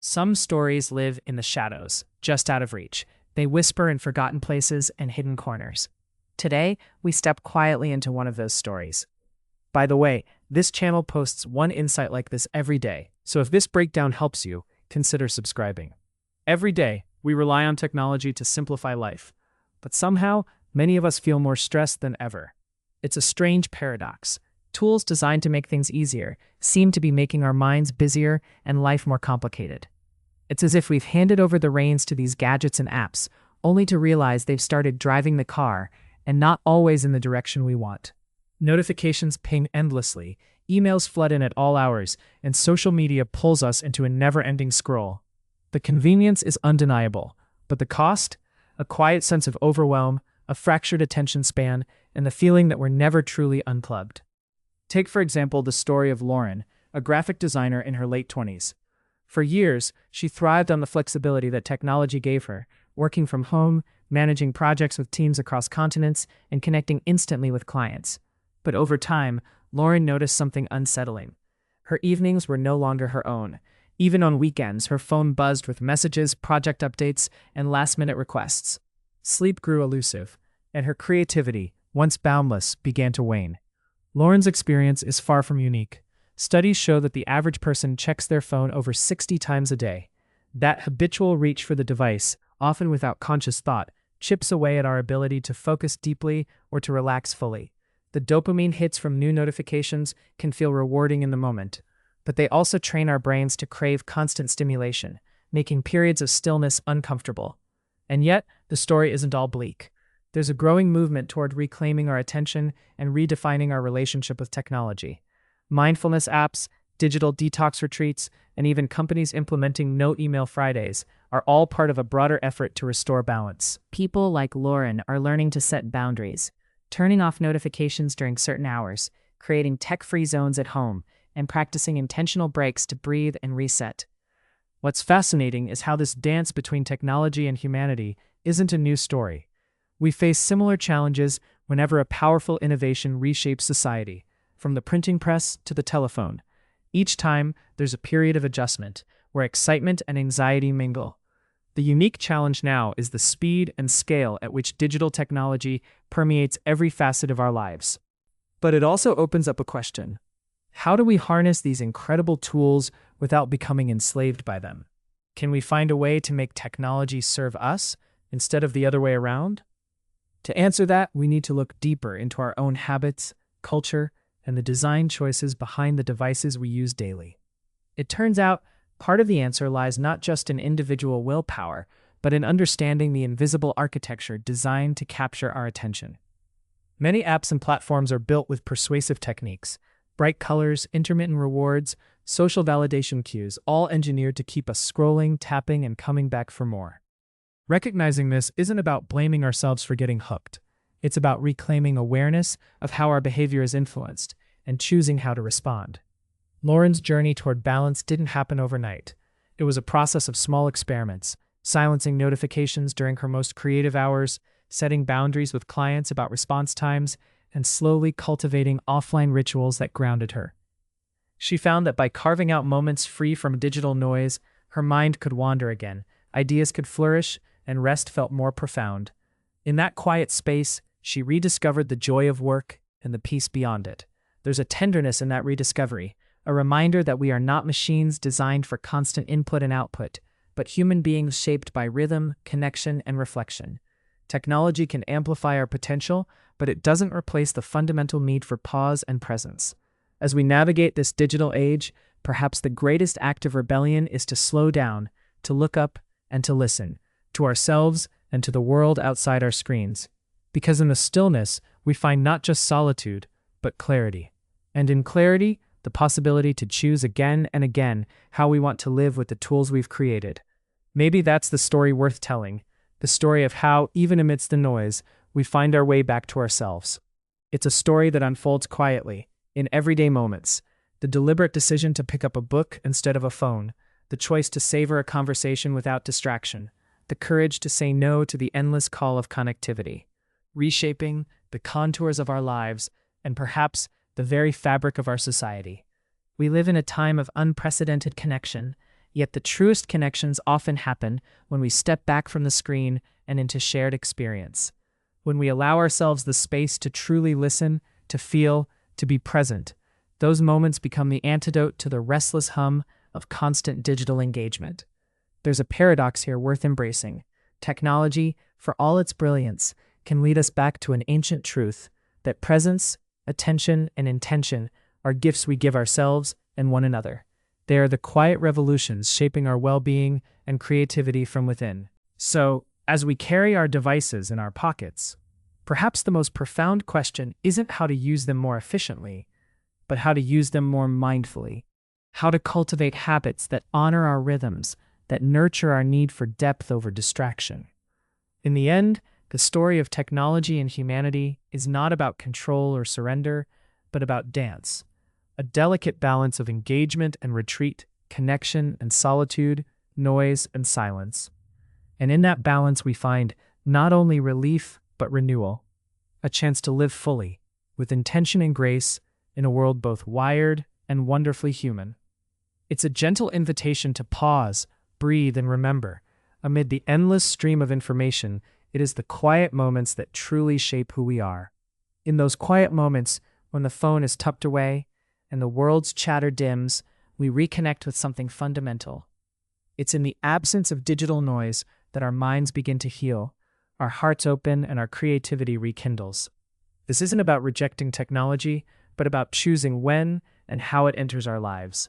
Some stories live in the shadows, just out of reach. They whisper in forgotten places and hidden corners. Today, we step quietly into one of those stories. By the way, this channel posts one insight like this every day, so if this breakdown helps you, consider subscribing. Every day, we rely on technology to simplify life, but somehow, many of us feel more stressed than ever. It's a strange paradox. Tools designed to make things easier seem to be making our minds busier and life more complicated. It's as if we've handed over the reins to these gadgets and apps, only to realize they've started driving the car, and not always in the direction we want. Notifications ping endlessly, emails flood in at all hours, and social media pulls us into a never-ending scroll. The convenience is undeniable, but the cost? A quiet sense of overwhelm, a fractured attention span, and the feeling that we're never truly unplugged. Take, for example, the story of Lauren, a graphic designer in her late 20s. For years, she thrived on the flexibility that technology gave her, working from home, managing projects with teams across continents, and connecting instantly with clients. But over time, Lauren noticed something unsettling. Her evenings were no longer her own. Even on weekends, her phone buzzed with messages, project updates, and last-minute requests. Sleep grew elusive, and her creativity, once boundless, began to wane. Lauren's experience is far from unique. Studies show that the average person checks their phone over 60 times a day. That habitual reach for the device, often without conscious thought, chips away at our ability to focus deeply or to relax fully. The dopamine hits from new notifications can feel rewarding in the moment, but they also train our brains to crave constant stimulation, making periods of stillness uncomfortable. And yet, the story isn't all bleak. There's a growing movement toward reclaiming our attention and redefining our relationship with technology. Mindfulness apps, digital detox retreats, and even companies implementing no-email Fridays are all part of a broader effort to restore balance. People like Lauren are learning to set boundaries, turning off notifications during certain hours, creating tech-free zones at home, and practicing intentional breaks to breathe and reset. What's fascinating is how this dance between technology and humanity isn't a new story. We face similar challenges whenever a powerful innovation reshapes society, from the printing press to the telephone. Each time, there's a period of adjustment, where excitement and anxiety mingle. The unique challenge now is the speed and scale at which digital technology permeates every facet of our lives. But it also opens up a question. How do we harness these incredible tools without becoming enslaved by them? Can we find a way to make technology serve us instead of the other way around? To answer that, we need to look deeper into our own habits, culture, and the design choices behind the devices we use daily. It turns out, part of the answer lies not just in individual willpower, but in understanding the invisible architecture designed to capture our attention. Many apps and platforms are built with persuasive techniques, bright colors, intermittent rewards, social validation cues, all engineered to keep us scrolling, tapping, and coming back for more. Recognizing this isn't about blaming ourselves for getting hooked. It's about reclaiming awareness of how our behavior is influenced and choosing how to respond. Lauren's journey toward balance didn't happen overnight. It was a process of small experiments, silencing notifications during her most creative hours, setting boundaries with clients about response times, and slowly cultivating offline rituals that grounded her. She found that by carving out moments free from digital noise, her mind could wander again, ideas could flourish, and rest felt more profound. In that quiet space, she rediscovered the joy of work and the peace beyond it. There's a tenderness in that rediscovery, a reminder that we are not machines designed for constant input and output, but human beings shaped by rhythm, connection, and reflection. Technology can amplify our potential, but it doesn't replace the fundamental need for pause and presence. As we navigate this digital age, perhaps the greatest act of rebellion is to slow down, to look up, and to listen, to ourselves and to the world outside our screens. Because in the stillness, we find not just solitude, but clarity. And in clarity, the possibility to choose again and again how we want to live with the tools we've created. Maybe that's the story worth telling, the story of how, even amidst the noise, we find our way back to ourselves. It's a story that unfolds quietly, in everyday moments. The deliberate decision to pick up a book instead of a phone, the choice to savor a conversation without distraction, the courage to say no to the endless call of connectivity, reshaping the contours of our lives and perhaps the very fabric of our society. We live in a time of unprecedented connection, Yet the truest connections often happen when we step back from the screen and into shared experience. When we allow ourselves the space to truly listen, to feel, to be present, those moments become the antidote to the restless hum of constant digital engagement. There's a paradox here worth embracing. Technology, for all its brilliance, can lead us back to an ancient truth that presence, attention, and intention are gifts we give ourselves and one another. They are the quiet revolutions shaping our well-being and creativity from within. So, as we carry our devices in our pockets, perhaps the most profound question isn't how to use them more efficiently, but how to use them more mindfully. How to cultivate habits that honor our rhythms, that nurture our need for depth over distraction. In the end, the story of technology and humanity is not about control or surrender, but about dance. A delicate balance of engagement and retreat, connection and solitude, noise and silence. And in that balance we find not only relief, but renewal. A chance to live fully, with intention and grace, in a world both wired and wonderfully human. It's a gentle invitation to pause, breathe, and remember. Amid the endless stream of information, it is the quiet moments that truly shape who we are. In those quiet moments, when the phone is tucked away and the world's chatter dims, we reconnect with something fundamental. It's in the absence of digital noise that our minds begin to heal, our hearts open, and our creativity rekindles. This isn't about rejecting technology, but about choosing when and how it enters our lives.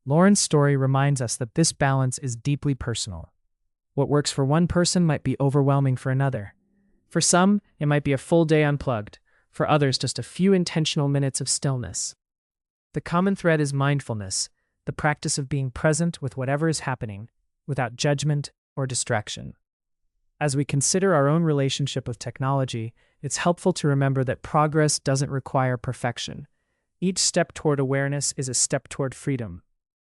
Lauren's story reminds us that this balance is deeply personal. What works for one person might be overwhelming for another. For some, it might be a full day unplugged. For others, just a few intentional minutes of stillness. The common thread is mindfulness, the practice of being present with whatever is happening, without judgment or distraction. As we consider our own relationship with technology, it's helpful to remember that progress doesn't require perfection. Each step toward awareness is a step toward freedom.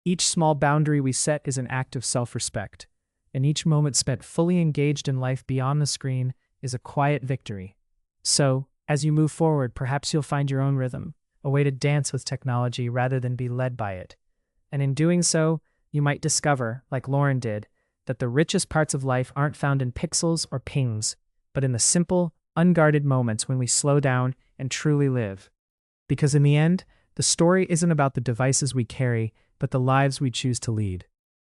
Each small boundary we set is an act of self-respect, and each moment spent fully engaged in life beyond the screen is a quiet victory. So, as you move forward, perhaps you'll find your own rhythm, a way to dance with technology rather than be led by it. And in doing so, you might discover, like Lauren did, that the richest parts of life aren't found in pixels or pings, but in the simple, unguarded moments when we slow down and truly live. Because in the end, the story isn't about the devices we carry, but the lives we choose to lead.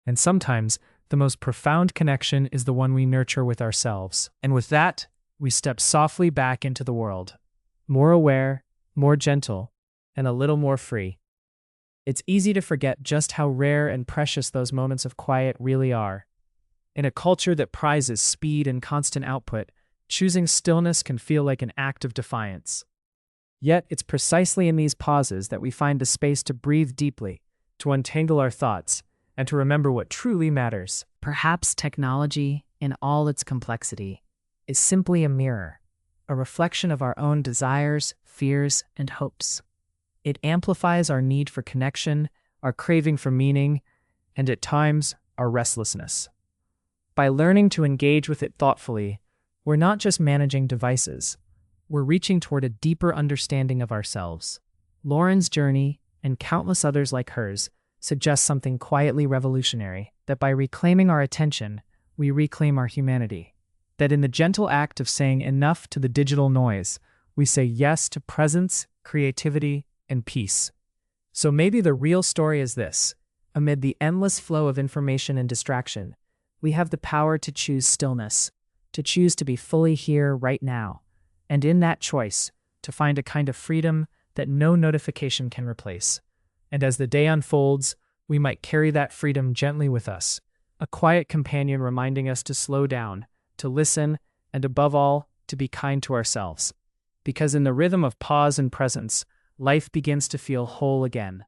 And sometimes, the most profound connection is the one we nurture with ourselves. And with that, we step softly back into the world, more aware, more gentle, and a little more free. It's easy to forget just how rare and precious those moments of quiet really are. In a culture that prizes speed and constant output, choosing stillness can feel like an act of defiance. Yet, it's precisely in these pauses that we find the space to breathe deeply, to untangle our thoughts, and to remember what truly matters. Perhaps technology, in all its complexity, is simply a mirror, a reflection of our own desires, fears, and hopes. It amplifies our need for connection, our craving for meaning, and at times, our restlessness. By learning to engage with it thoughtfully, we're not just managing devices, we're reaching toward a deeper understanding of ourselves. Lauren's journey, and countless others like hers, suggest something quietly revolutionary, that by reclaiming our attention, we reclaim our humanity. That in the gentle act of saying enough to the digital noise, we say yes to presence, creativity, and peace. So maybe the real story is this: amid the endless flow of information and distraction, we have the power to choose stillness, to choose to be fully here right now, and in that choice, to find a kind of freedom that no notification can replace. And as the day unfolds, we might carry that freedom gently with us, a quiet companion reminding us to slow down, to listen, and above all, to be kind to ourselves. Because in the rhythm of pause and presence, life begins to feel whole again.